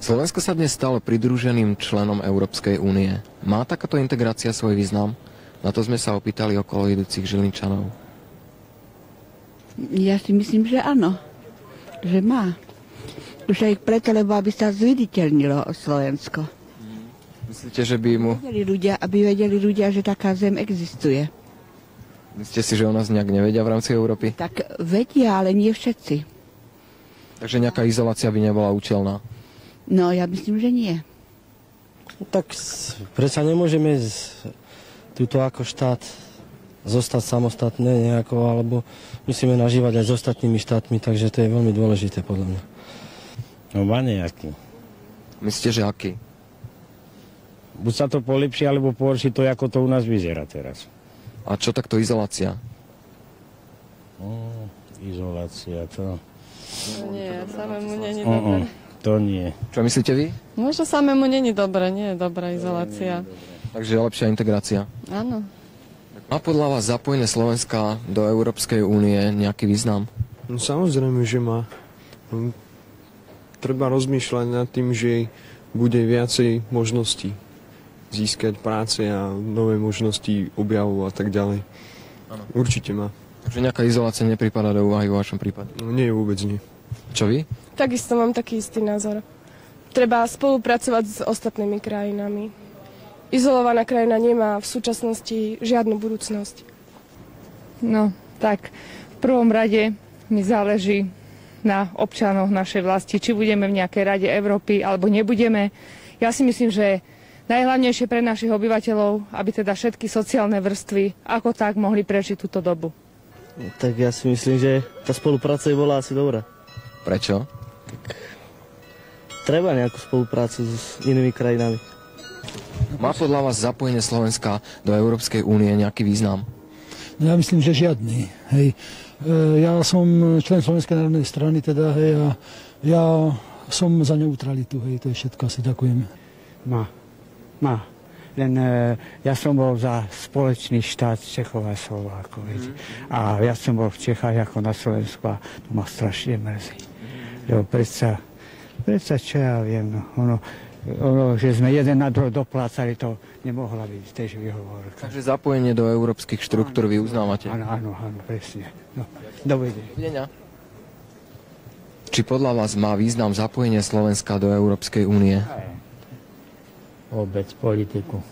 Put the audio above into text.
Slovensko sa dnes stalo pridruženým členom Európskej únie. Má takáto integrácia svoj význam? Na to sme sa opýtali okolo idúcich Žilinčanov. Ja si myslím, že áno. Že má. Už aj preto, lebo aby sa zviditeľnilo Slovensko. Myslíte, že by mu... Aby vedeli ľudia, že taká zem existuje. Myslíte si, že o nás nejak nevedia v rámci Európy? Tak vedia, ale nie všetci. Takže nejaká izolácia by nebola účelná? No, ja myslím, že nie. Tak predsa nemôžeme tuto ako štát zostať samostatné nejako, alebo musíme nažívať aj s ostatnými štátmi, takže to je veľmi dôležité podľa mňa. No má nejaký. Myslíte, že aký? Buď sa to polepší, alebo pohorší to, ako to u nás vyzerá teraz. A čo takto izolácia? Izolácia, to... Nie, samému není dobre. To nie. Čo myslíte vy? Možno samému není dobre, nie je dobrá izolácia. Takže je lepšia integrácia. Áno. Má podľa vás zapojenie Slovenska do Európskej únie nejaký význam? No samozrejme, že má. Treba rozmýšľať nad tým, že bude viacej možností získať práce a nové možnosti objavov a tak ďalej. Ano. Určite má. Takže nejaká izolácia nepripadá do úvahy vo vašom prípade? No nie, vôbec nie. Čo vy? Takisto mám taký istý názor. Treba spolupracovať s ostatnými krajinami. Izolovaná krajina nemá v súčasnosti žiadnu budúcnosť. No, tak v prvom rade mi záleží na občanoch našej vlasti, či budeme v nejakej Rade Európy, alebo nebudeme. Ja si myslím, že najhlavnejšie pre našich obyvateľov, aby teda všetky sociálne vrstvy ako tak mohli prežiť túto dobu. Tak ja si myslím, že tá spolupráca by bola asi dobrá. Prečo? Treba nejakú spoluprácu s inými krajinami. Má podľa vás zapojenie Slovenska do Európskej únie nejaký význam? No ja myslím, že žiadny. Hej. Ja som člen Slovenskej národnej strany, teda, hej, a ja som za neutralitu, hej, to je všetko, asi ďakujem. Má. Len ja som bol za spoločný štát Čechov a Slovákov, a ja som bol v Čechách ako na Slovensku a to ma strašne mrzí. Lebo predsa čo ja viem, ono, že sme jeden na druhého doplácali, to nemohla byť tiež výhovorka. Takže zapojenie do európskych štruktúr vy uznávate? Áno, presne. No, dovidenia. Či podľa vás má význam zapojenie Slovenska do Európskej únie? Vôbec politiku.